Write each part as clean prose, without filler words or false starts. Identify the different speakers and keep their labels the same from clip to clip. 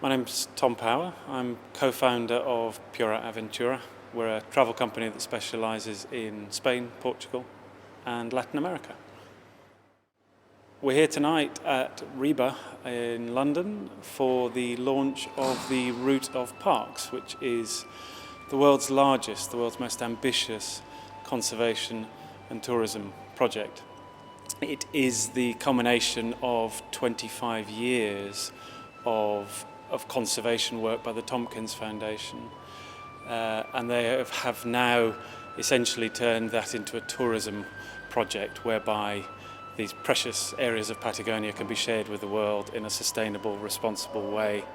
Speaker 1: My name's Tom Power. I'm co-founder of Pura Aventura. We're a travel company that specialises in Spain, Portugal and Latin America. We're here tonight at Reba in London for the launch of the Route of Parks, which is the world's largest, the world's most ambitious conservation and tourism project. It is the culmination of 25 years of conservation work by the Tompkins Foundation, and they have now essentially turned that into a tourism project whereby these precious areas of Patagonia can be shared with the world in a sustainable, responsible way.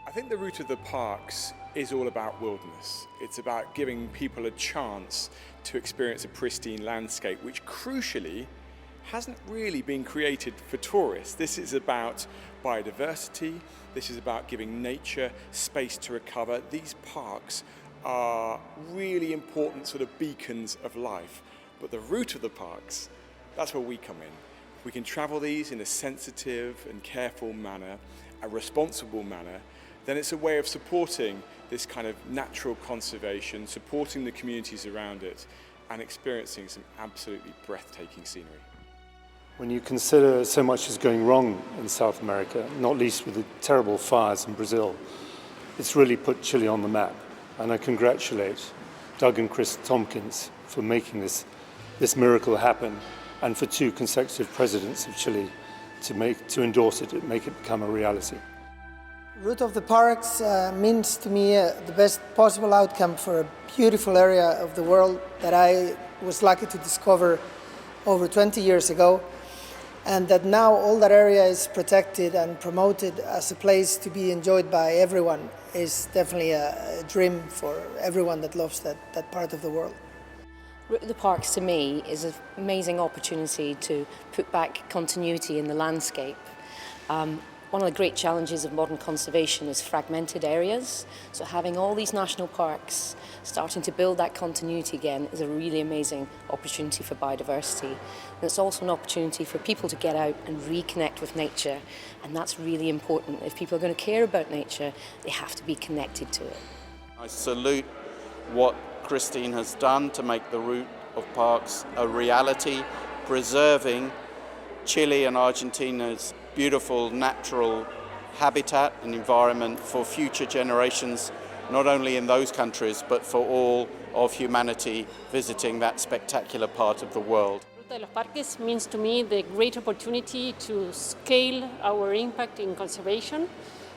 Speaker 2: I think the Route of the Parks is all about wilderness. It's about giving people a chance to experience a pristine landscape, which crucially hasn't really been created for tourists. This is about biodiversity. This is about giving nature space to recover. These parks are really important sort of beacons of life. But the route of the parks, that's where we come in. We can travel these in a sensitive and careful manner, a responsible manner, then it's a way of supporting this kind of natural conservation, supporting the communities around it, and experiencing some absolutely breathtaking scenery.
Speaker 3: When you consider so much is going wrong in South America, not least with the terrible fires in Brazil, it's really put Chile on the map. And I congratulate Doug and Chris Tompkins for making this miracle happen, and for 2 consecutive presidents of Chile to endorse it and make it become a reality.
Speaker 4: Route of the Parks means to me the best possible outcome for a beautiful area of the world that I was lucky to discover over 20 years ago, and that now all that area is protected and promoted as a place to be enjoyed by everyone is definitely a dream for everyone that loves that part of the world.
Speaker 5: Route of the Parks to me is an amazing opportunity to put back continuity in the landscape. One of the great challenges of modern conservation is fragmented areas, so having all these national parks starting to build that continuity again is a really amazing opportunity for biodiversity. And it's also an opportunity for people to get out and reconnect with nature, and that's really important. If people are going to care about nature, they have to be connected to it.
Speaker 6: I salute what Christine has done to make the Route of Parks a reality, preserving Chile and Argentina's beautiful natural habitat and environment for future generations, not only in those countries, but for all of humanity visiting that spectacular part of the world.
Speaker 7: Ruta de los Parques means to me the great opportunity to scale our impact in conservation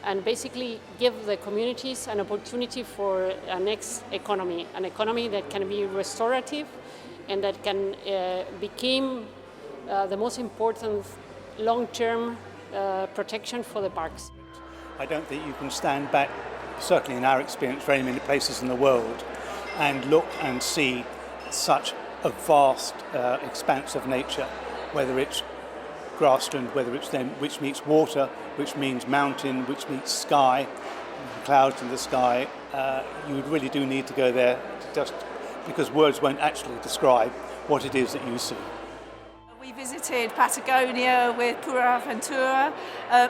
Speaker 7: and basically give the communities an opportunity for a next economy, an economy that can be restorative and that can become the most important long-term protection for the parks.
Speaker 8: I don't think you can stand back, certainly in our experience, very many places in the world, and look and see such a vast expanse of nature, whether it's grassland, whether it's then which meets water, which means mountain, which meets sky, clouds in the sky. You really do need to go there, just because words won't actually describe what it is that you see.
Speaker 9: We visited Patagonia with Pura Aventura.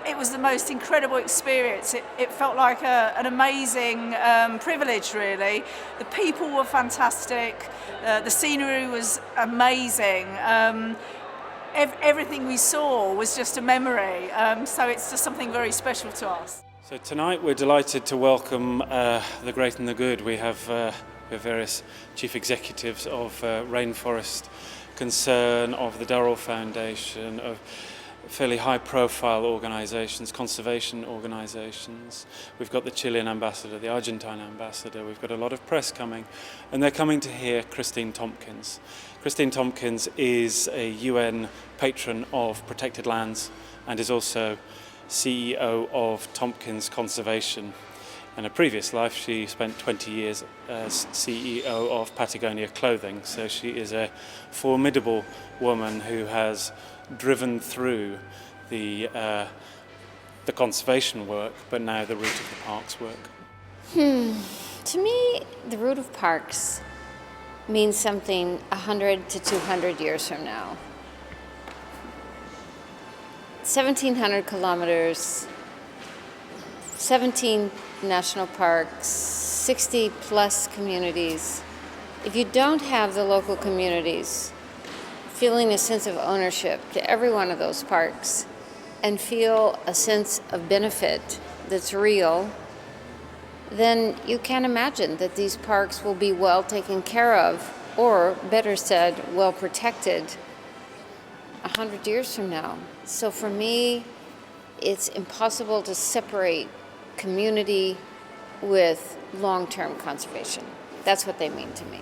Speaker 9: It was the most incredible experience. It felt like an amazing privilege, really. The people were fantastic. The scenery was amazing. Everything we saw was just a memory. So it's just something very special to us.
Speaker 1: So tonight we're delighted to welcome the great and the good. We have various chief executives of Rainforest Concern, of the Durrell Foundation, of fairly high-profile organisations, conservation organisations. We've got the Chilean ambassador, the Argentine ambassador. We've got a lot of press coming, and they're coming to hear Christine Tompkins. Christine Tompkins is a UN patron of protected lands and is also CEO of Tompkins Conservation. In a previous life, she spent 20 years as CEO of Patagonia Clothing, so she is a formidable woman who has driven through the conservation work, but now the Route of the Parks work.
Speaker 10: To me, the Route of Parks means something 100 to 200 years from now. 1,700 kilometers, 17 national parks, 60 plus communities. If you don't have the local communities feeling a sense of ownership to every one of those parks and feel a sense of benefit that's real, then you can't imagine that these parks will be well taken care of, or better said, well protected 100 years from now. So for me, it's impossible to separate community with long-term conservation. That's what they mean to me.